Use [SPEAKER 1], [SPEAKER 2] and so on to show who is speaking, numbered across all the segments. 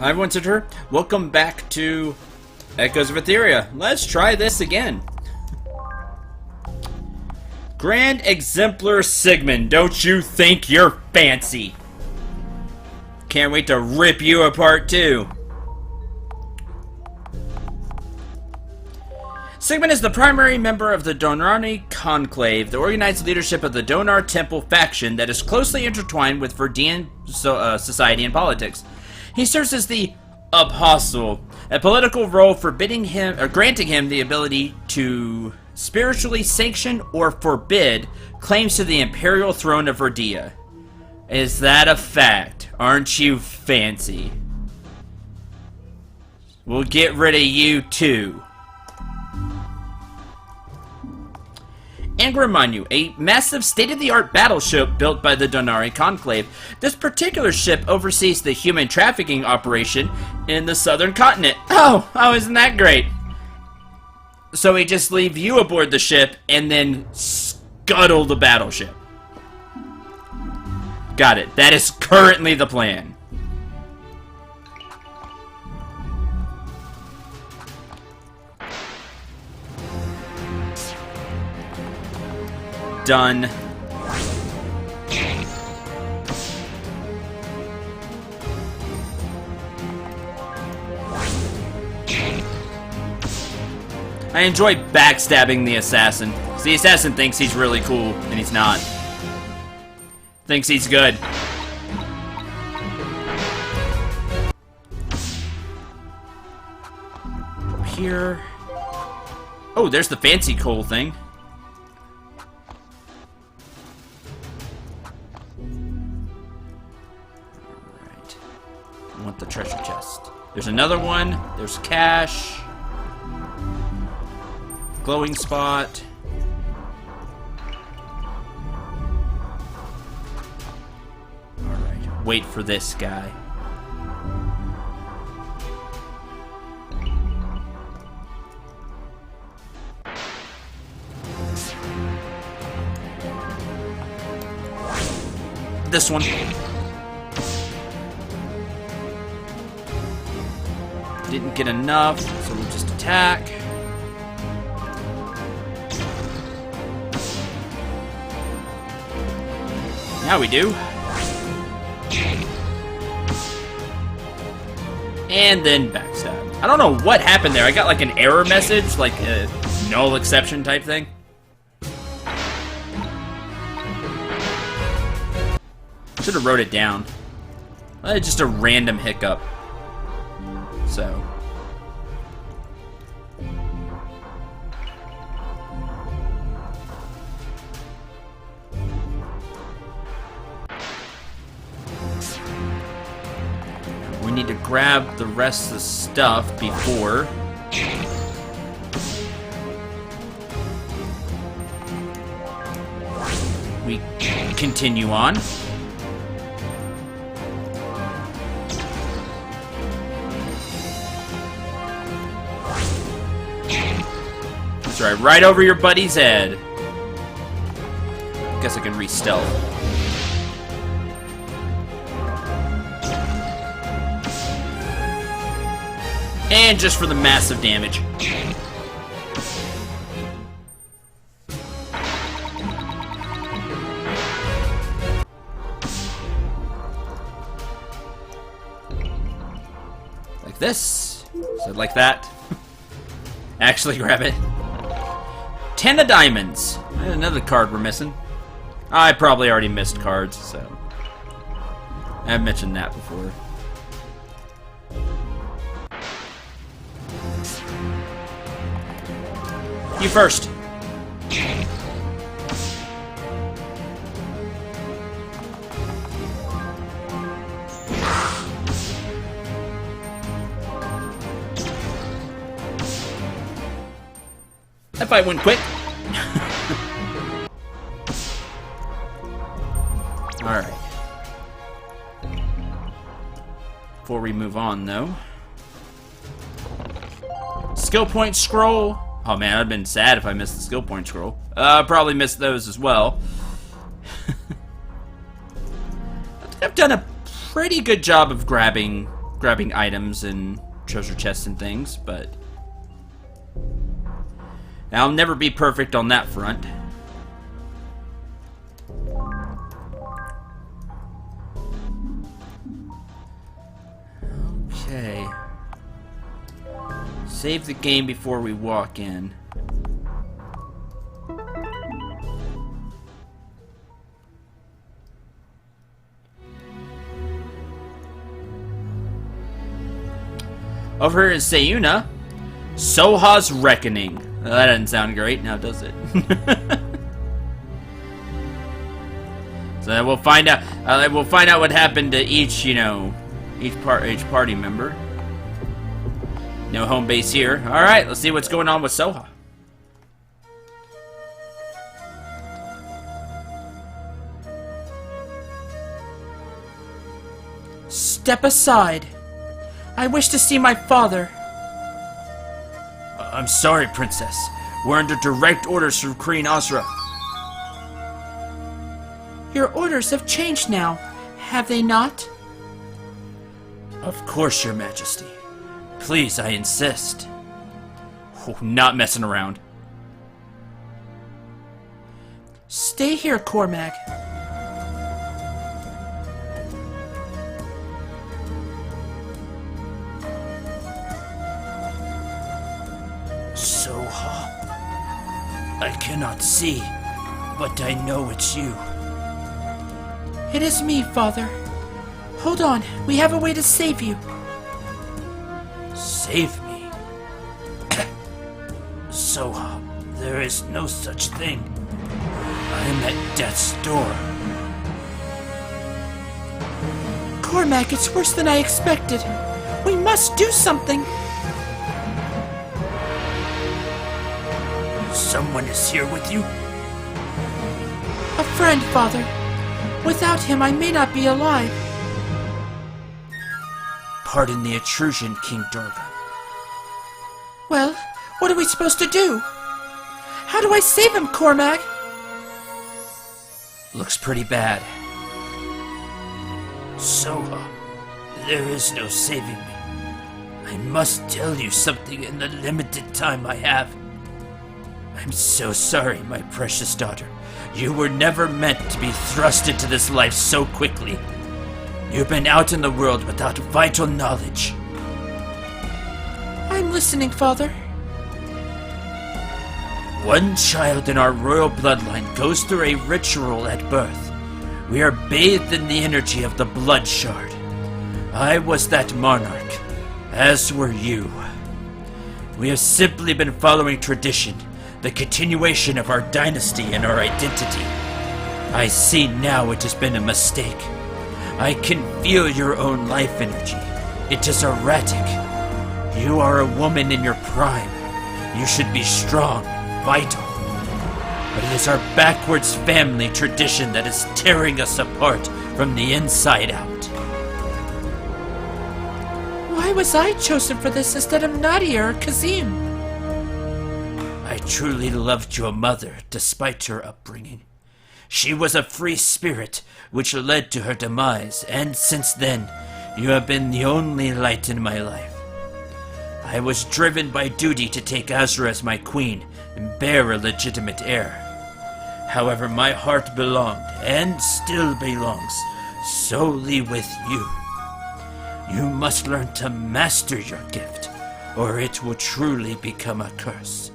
[SPEAKER 1] Hi everyone, Cendril. Welcome back to Echoes of Aetheria. Let's try this again. Grand Exemplar Sigmund, don't you think you're fancy? Can't wait to rip you apart too. Sigmund is the primary member of the Donarani Conclave, the organized leadership of the Donar Temple faction that is closely intertwined with Verdian society and politics. He serves as the Apostle, a political role forbidding him or granting him the ability to spiritually sanction or forbid claims to the imperial throne of Verdia. Is that a fact? Aren't you fancy? We'll get rid of you too. And remind you, a massive state-of-the-art battleship built by the Donari Conclave. This particular ship oversees the human trafficking operation in the southern continent. Oh, isn't that great? So we just leave you aboard the ship and then scuttle the battleship. Got it. That is currently the plan. Done. I enjoy backstabbing the assassin. The assassin thinks he's really cool, and he's not. Thinks he's good. Here. Oh, there's the fancy coal thing. I want the treasure chest. There's another one. There's cash. Glowing spot. Alright. Wait for this guy. This one. Didn't get enough, so we'll just attack. Now we do. And then backstab. I don't know what happened there. I got like an error message, like a null exception type thing. Should have wrote it down. Just a random hiccup. So. We need to grab the rest of the stuff before we continue on. Right over your buddy's head. Guess I can re-stealth. And just for the massive damage. Like this. So like that. Actually grab it. 10 of diamonds. Another card we're missing. I probably already missed cards, so I've mentioned that before. You first. That fight went quick. Alright. Before we move on, though. Skill point scroll. Oh man, I'd have been sad if I missed the skill point scroll. Probably missed those as well. I've done a pretty good job of grabbing grabbing items and treasure chests and things, but I'll never be perfect on that front. Okay. Save the game before we walk in. Over here in Sayuna, Soha's Reckoning. That doesn't sound great, now does it? So we'll find out. We'll find out what happened to each, each party member. No home base here. All right, let's see what's going on with Soha.
[SPEAKER 2] Step aside. I wish to see my father.
[SPEAKER 1] I'm sorry, Princess. We're under direct orders from Queen Asura.
[SPEAKER 2] Your orders have changed now, have they not?
[SPEAKER 1] Of course, Your Majesty. Please, I insist. Oh, not messing around.
[SPEAKER 2] Stay here, Cormac.
[SPEAKER 1] Soha. I cannot see, but I know it's you.
[SPEAKER 2] It is me, Father. Hold on, we have a way to save you.
[SPEAKER 1] Save me? Soha, there is no such thing. I am at death's door.
[SPEAKER 2] Cormac, it's worse than I expected. We must do something.
[SPEAKER 1] Someone is here with you?
[SPEAKER 2] A friend, Father. Without him, I may not be alive.
[SPEAKER 1] Pardon the intrusion, King Durga.
[SPEAKER 2] Well, what are we supposed to do? How do I save him, Cormac?
[SPEAKER 1] Looks pretty bad. Soha, there is no saving me. I must tell you something in the limited time I have. I'm so sorry, my precious daughter. You were never meant to be thrust into this life so quickly. You've been out in the world without vital knowledge.
[SPEAKER 2] I'm listening, Father.
[SPEAKER 1] One child in our royal bloodline goes through a ritual at birth. We are bathed in the energy of the blood shard. I was that monarch, as were you. We have simply been following tradition, the continuation of our dynasty and our identity. I see now it has been a mistake. I can feel your own life energy. It is erratic. You are a woman in your prime. You should be strong, vital. But it is our backwards family tradition that is tearing us apart from the inside out.
[SPEAKER 2] Why was I chosen for this instead of Nadia or Kazim?
[SPEAKER 1] I truly loved your mother, despite her upbringing. She was a free spirit, which led to her demise, and since then, you have been the only light in my life. I was driven by duty to take Asura as my queen and bear a legitimate heir. However, my heart belonged, and still belongs, solely with you. You must learn to master your gift, or it will truly become a curse.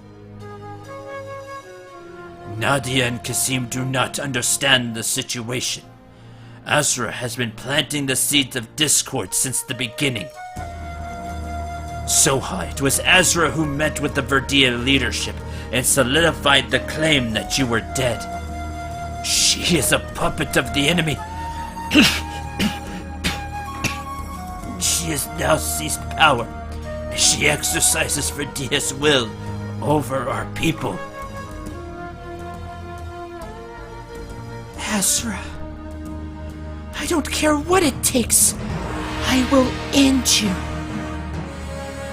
[SPEAKER 1] Nadia and Kasim do not understand the situation. Asura has been planting the seeds of discord since the beginning. Soha, it was Asura who met with the Verdia leadership and solidified the claim that you were dead. She is a puppet of the enemy. She has now seized power, and she exercises Verdia's will over our people.
[SPEAKER 2] Asura, I don't care what it takes. I will end you.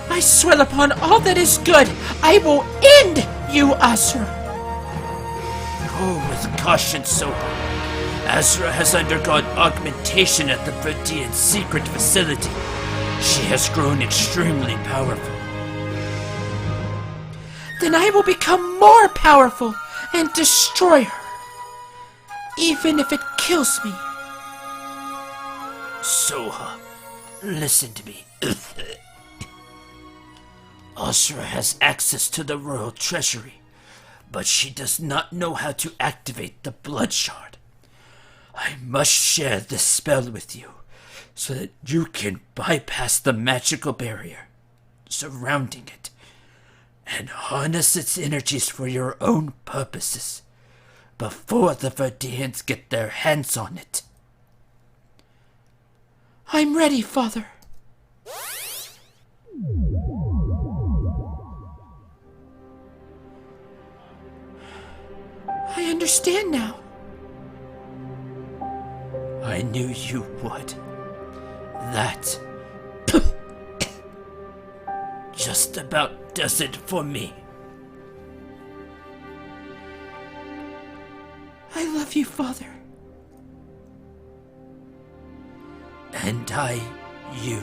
[SPEAKER 2] I swear upon all that is good, I will end you, Asura.
[SPEAKER 1] Go with caution, Soha. Asura has undergone augmentation at the Verdian secret facility.
[SPEAKER 2] She has grown extremely powerful. Then I will become more powerful and destroy her, even if it kills me. Soha, listen to me. Asura has access to the royal treasury, but she does not know how to activate the blood shard. I must share this spell with you, so that you can bypass the magical barrier surrounding it, and harness its energies for your own purposes, before the Verdeans get their hands on it. I'm ready, Father. I understand now. I knew you would. That just about does it for me. I love you, Father. And you.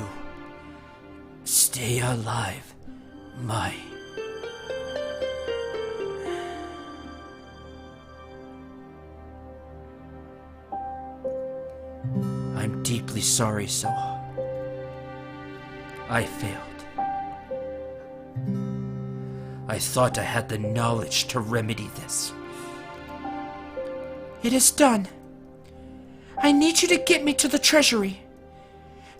[SPEAKER 2] Stay alive, my... I'm deeply sorry, Soha. I failed. I thought I had the knowledge to remedy this. It is done. I need you to get me to the treasury.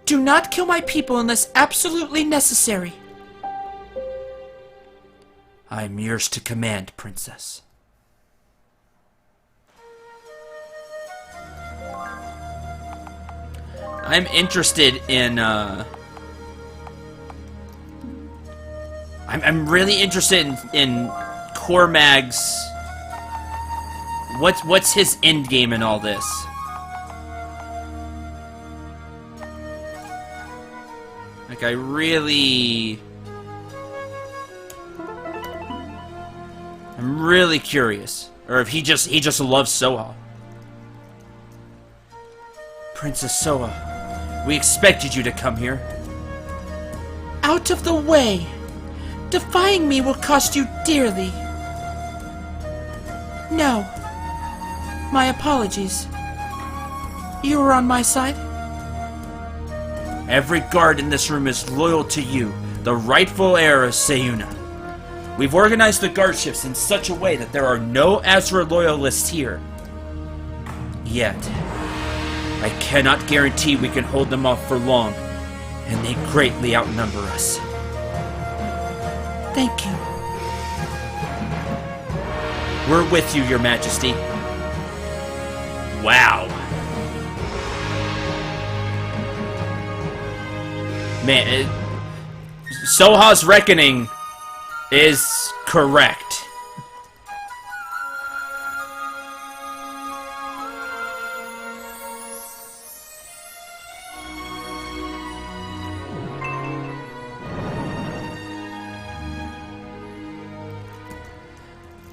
[SPEAKER 2] Do not kill my people unless absolutely necessary. I'm yours to command, Princess.
[SPEAKER 1] I'm interested in, I'm really interested in Cormag's... What's his end game in all this? Like, I'm really curious. Or if he just loves Soha. Princess Soha, we expected you to come here.
[SPEAKER 2] Out of the way! Defying me will cost you dearly. No. My apologies. You were on my side?
[SPEAKER 1] Every guard in this room is loyal to you, the rightful heir of Sayuna. We've organized the guard shifts in such a way that there are no Azra loyalists here. Yet, I cannot guarantee we can hold them off for long, and they greatly outnumber us.
[SPEAKER 2] Thank you.
[SPEAKER 1] We're with you, Your Majesty. Wow. Man, Soha's reckoning is correct.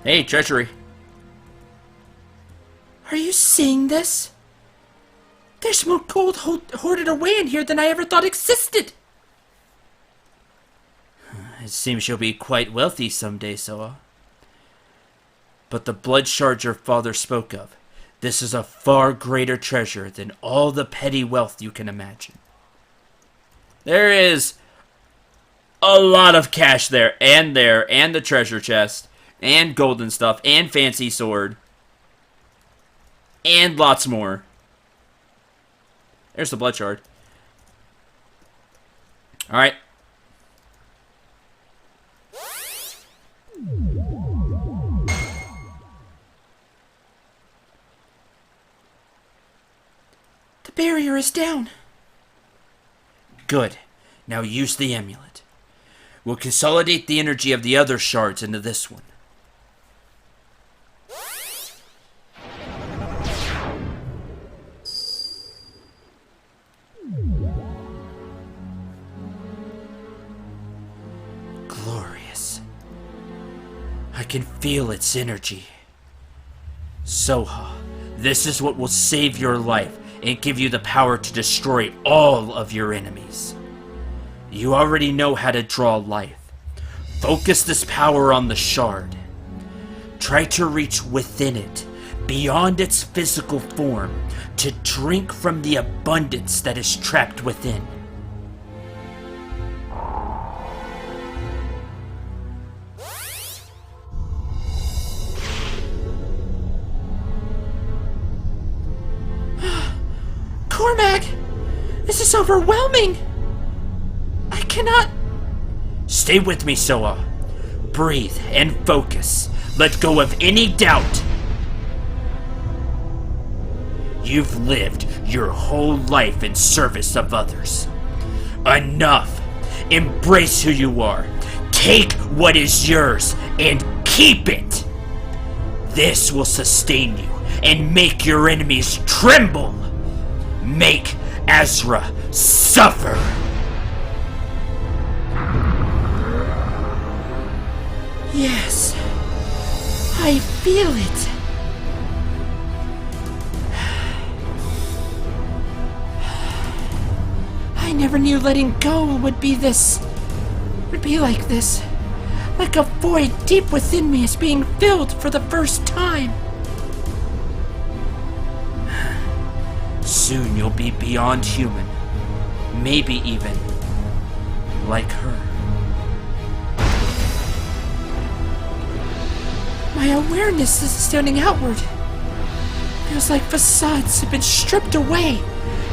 [SPEAKER 1] Hey, treasury.
[SPEAKER 2] Are you seeing this? There's more gold hoarded away in here than I ever thought existed.
[SPEAKER 1] It seems you'll be quite wealthy someday, Soha. But the blood shard your father spoke of, this is a far greater treasure than all the petty wealth you can imagine. There is a lot of cash there, and the treasure chest, and golden stuff, and fancy sword, and lots more. There's the blood shard. Alright.
[SPEAKER 2] The barrier is down.
[SPEAKER 1] Good. Now use the amulet. We'll consolidate the energy of the other shards into this one. Glorious. I can feel its energy. Soha, this is what will save your life and give you the power to destroy all of your enemies. You already know how to draw life. Focus this power on the shard. Try to reach within it, beyond its physical form, to drink from the abundance that is trapped within.
[SPEAKER 2] Cormac! This is overwhelming! I cannot...
[SPEAKER 1] Stay with me, Soa. Breathe and focus. Let go of any doubt. You've lived your whole life in service of others. Enough! Embrace who you are. Take what is yours and keep it. This will sustain you and make your enemies tremble. Make Azra suffer.
[SPEAKER 2] Yes. I feel it. I never knew letting go would be like this. Like a void deep within me is being filled for the first time.
[SPEAKER 1] Soon you'll be beyond human. Maybe even like her.
[SPEAKER 2] My awareness is extending outward. Feels like facades have been stripped away,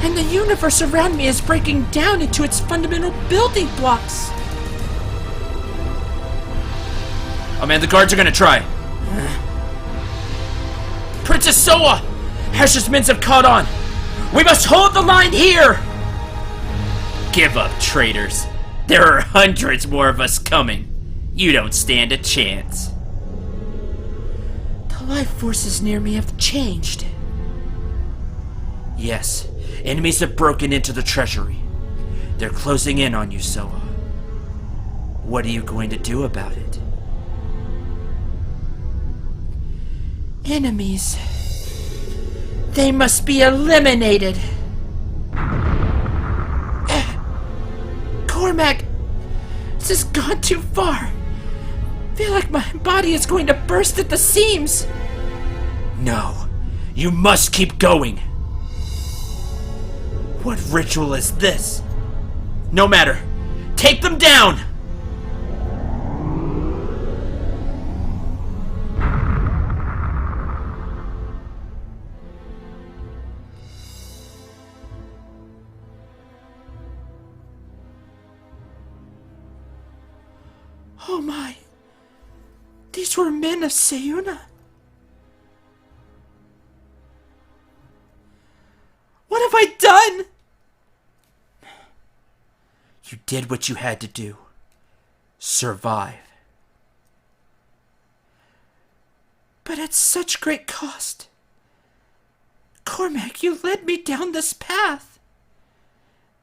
[SPEAKER 2] and the universe around me is breaking down into its fundamental building blocks.
[SPEAKER 1] Oh man, the guards are gonna try. Princess Soa! Hash's men have caught on! We must hold the line here! Give up, traitors. There are hundreds more of us coming. You don't stand a chance.
[SPEAKER 2] The life forces near me have changed.
[SPEAKER 1] Yes, enemies have broken into the treasury. They're closing in on you, Soa. What are you going to do about it?
[SPEAKER 2] Enemies. They must be eliminated. Cormac, this has gone too far. I feel like my body is going to burst at the seams.
[SPEAKER 1] No, you must keep going. What ritual is this? No matter. Take them down!
[SPEAKER 2] Oh my. These were men of Sayuna. What have I done?
[SPEAKER 1] You did what you had to do. Survive.
[SPEAKER 2] But at such great cost. Cormac, you led me down this path.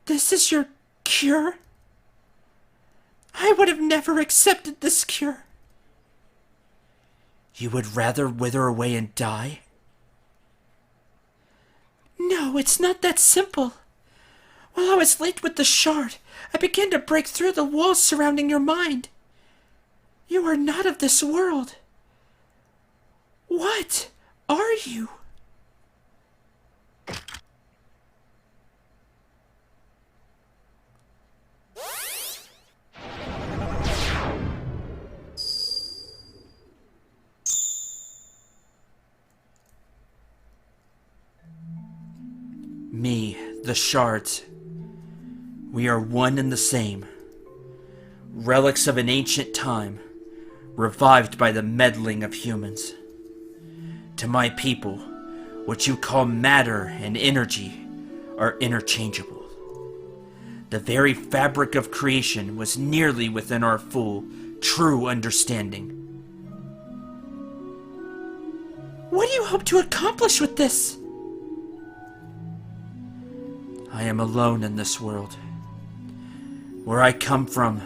[SPEAKER 2] This is your cure? I would have never accepted this cure.
[SPEAKER 1] You would rather wither away and die?
[SPEAKER 2] No, it's not that simple. While I was linked with the shard, I began to break through the walls surrounding your mind. You are not of this world. What are you?
[SPEAKER 1] Me, the shards. We are one and the same. Relics of an ancient time, revived by the meddling of humans. To my people, what you call matter and energy are interchangeable. The very fabric of creation was nearly within our full, true understanding.
[SPEAKER 2] What do you hope to accomplish with this?
[SPEAKER 1] I am alone in this world. Where I come from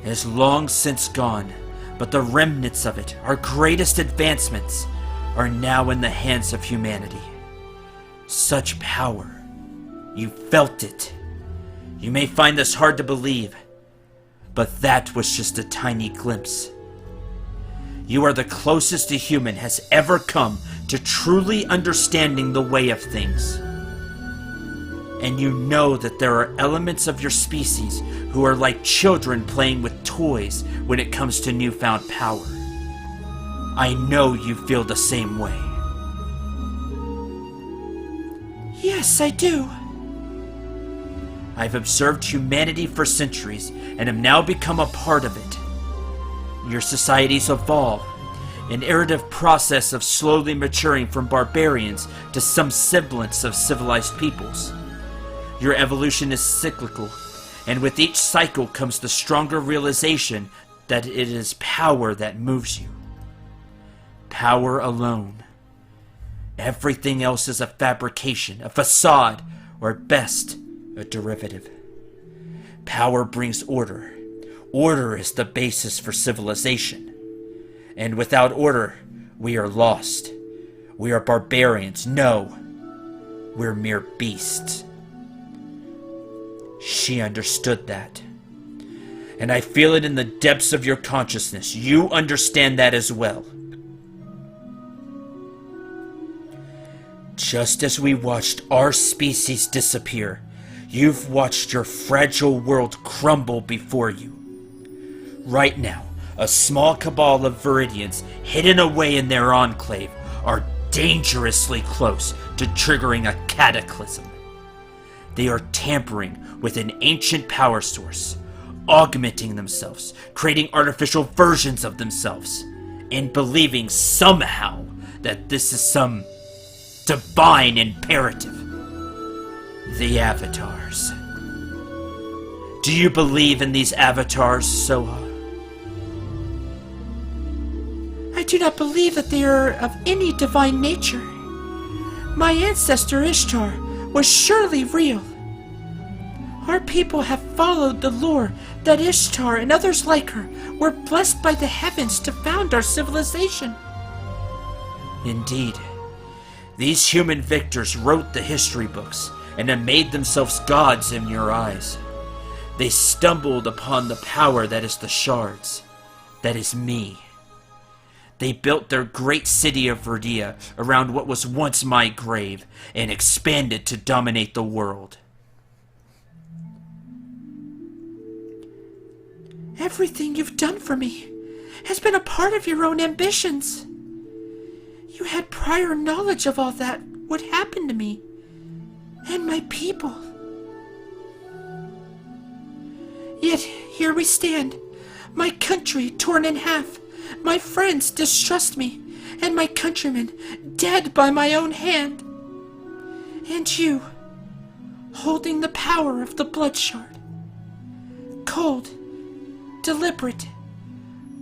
[SPEAKER 1] is long since gone, but the remnants of it, our greatest advancements, are now in the hands of humanity. Such power. You felt it. You may find this hard to believe, but that was just a tiny glimpse. You are the closest a human has ever come to truly understanding the way of things. And you know that there are elements of your species who are like children playing with toys when it comes to newfound power. I know you feel the same way.
[SPEAKER 2] Yes, I do.
[SPEAKER 1] I've observed humanity for centuries and have now become a part of it. Your societies evolve, an iterative process of slowly maturing from barbarians to some semblance of civilized peoples. Your evolution is cyclical, and with each cycle comes the stronger realization that it is power that moves you. Power alone. Everything else is a fabrication, a facade, or at best, a derivative. Power brings order. Order is the basis for civilization. And without order, we are lost. We are barbarians. No, we're mere beasts. She understood that. And I feel it in the depths of your consciousness. You understand that as well. Just as we watched our species disappear, you've watched your fragile world crumble before you. Right now, a small cabal of Viridians hidden away in their enclave are dangerously close to triggering a cataclysm. They are tampering with an ancient power source, augmenting themselves, creating artificial versions of themselves, and believing somehow that this is some divine imperative. The Avatars. Do you believe in these Avatars, Soha?
[SPEAKER 2] I do not believe that they are of any divine nature. My ancestor Ishtar was surely real. Our people have followed the lore that Ishtar and others like her were blessed by the heavens to found our civilization.
[SPEAKER 1] Indeed. These human victors wrote the history books and have made themselves gods in your eyes. They stumbled upon the power that is the shards. That is me. They built their great city of Verdia around what was once my grave and expanded to dominate the world.
[SPEAKER 2] Everything you've done for me has been a part of your own ambitions. You had prior knowledge of all that would happen to me and my people. Yet here we stand, my country torn in half, my friends distrust me, and my countrymen dead by my own hand. And you, holding the power of the blood shard. Cold, deliberate,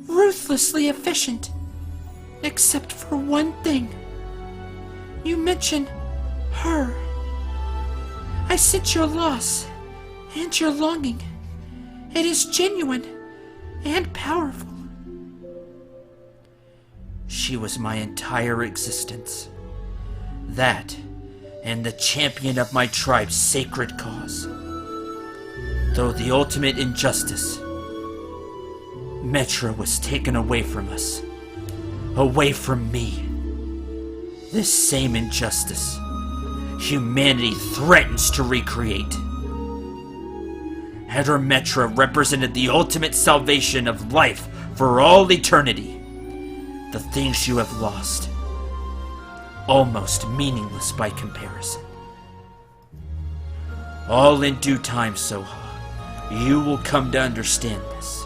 [SPEAKER 2] ruthlessly efficient, except for one thing. You mention her. I sense your loss and your longing. It is genuine and powerful.
[SPEAKER 1] She was my entire existence. That, and the champion of my tribe's sacred cause. Though the ultimate injustice, Metra was taken away from us. Away from me. This same injustice, humanity threatens to recreate. Hadra Metra represented the ultimate salvation of life for all eternity. The things you have lost, almost meaningless by comparison. All in due time, Soha, you will come to understand this.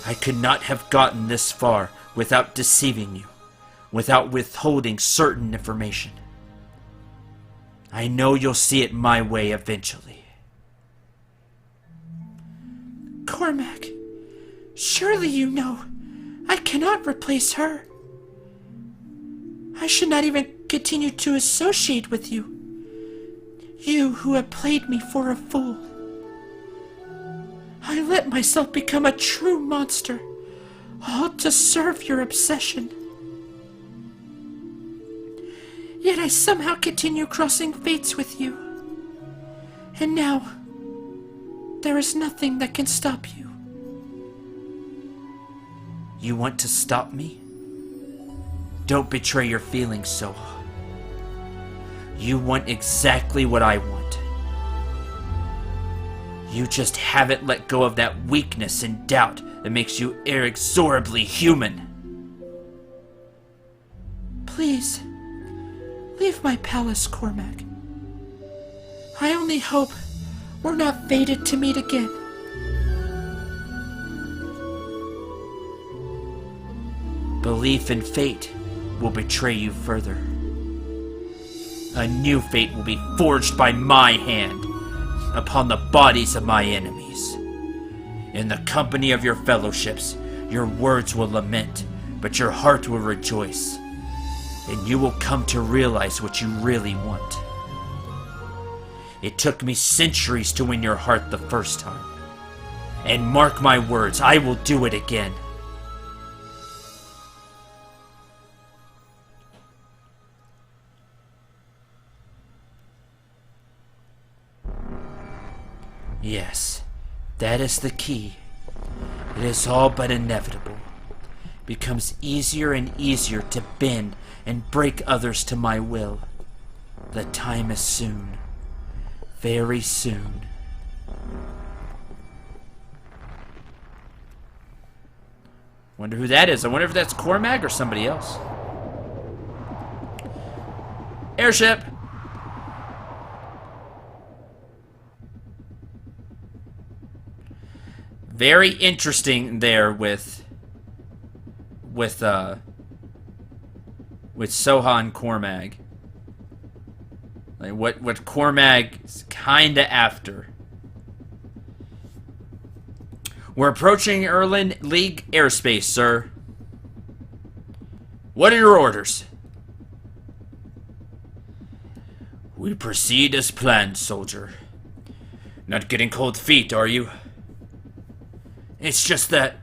[SPEAKER 1] I could not have gotten this far without deceiving you, without withholding certain information. I know you'll see it my way eventually.
[SPEAKER 2] Cormac, surely you know I cannot replace her. I should not even continue to associate with you. You who have played me for a fool. I let myself become a true monster, all to serve your obsession. Yet I somehow continue crossing fates with you. And now, There is nothing that can stop you.
[SPEAKER 1] You want to stop me? Don't betray your feelings, Soha. You want exactly what I want. You just haven't let go of that weakness and doubt that makes you inexorably human.
[SPEAKER 2] Please, leave my palace, Cormac. I only hope we're not fated to meet again.
[SPEAKER 1] Belief in fate will betray you further. A new fate will be forged by my hand upon the bodies of my enemies. In the company of your fellowships, your words will lament, but your heart will rejoice, and you will come to realize what you really want. It took me centuries to win your heart the first time. And mark my words, I will do it again. Yes, that is the key. It is all but inevitable. It becomes easier and easier to bend and break others to my will. The time is soon. Very soon. Wonder who that is. I wonder if that's Cormac or somebody else. Airship! Very interesting there with Soha and Cormac. Like what Cormac's kinda after. We're approaching Erlin League airspace, sir. What are your orders? We proceed as planned, soldier. Not getting cold feet, are you? It's just that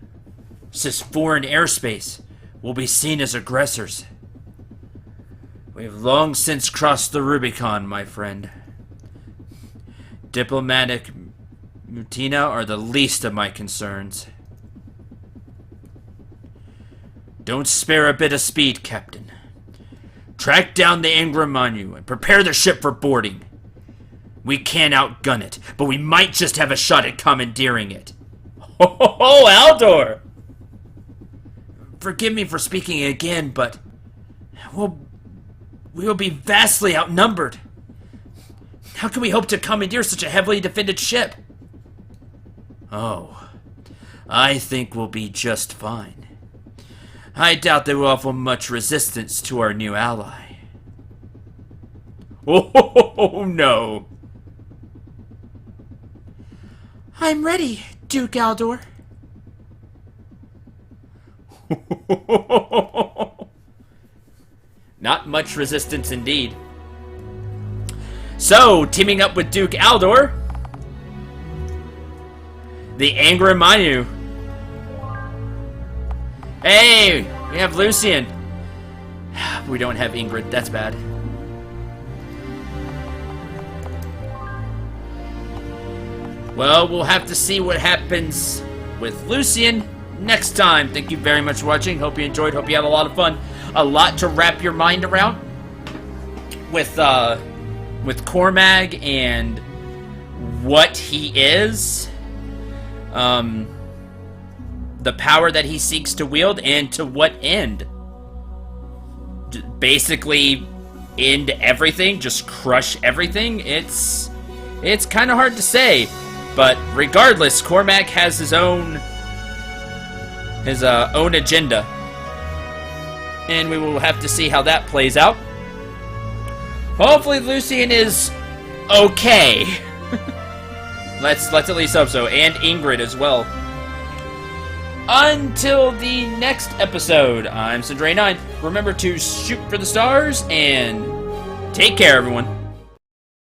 [SPEAKER 1] this is foreign airspace. We'll be seen as aggressors. We have long since crossed the Rubicon, my friend. Diplomatic mutina are the least of my concerns. Don't spare a bit of speed, Captain. Track down the Angramanu and prepare the ship for boarding. We can't outgun it, but we might just have a shot at commandeering it. Oh, Aldor! Forgive me for speaking again, but we will be vastly outnumbered. How can we hope to commandeer such a heavily defended ship? Oh, I think we'll be just fine. I doubt they will offer much resistance to our new ally. Oh, no.
[SPEAKER 2] I'm ready, Duke Aldor.
[SPEAKER 1] Not much resistance indeed. So, teaming up with Duke Aldor, the Angramanu. Hey, we have Lucian. We don't have Ingrid, that's bad. Well, we'll have to see what happens with Lucian next time. Thank you very much for watching. Hope you enjoyed. Hope you had a lot of fun. A lot to wrap your mind around with Cormac and what he is, the power that he seeks to wield, and to what end. Basically, end everything, just crush everything. It's kind of hard to say. But regardless, Cormac has his own agenda, and we will have to see how that plays out. Hopefully, Lucian is okay. Let's at least hope so, and Ingrid as well. Until the next episode, I'm Cendril. Remember to shoot for the stars and take care, everyone.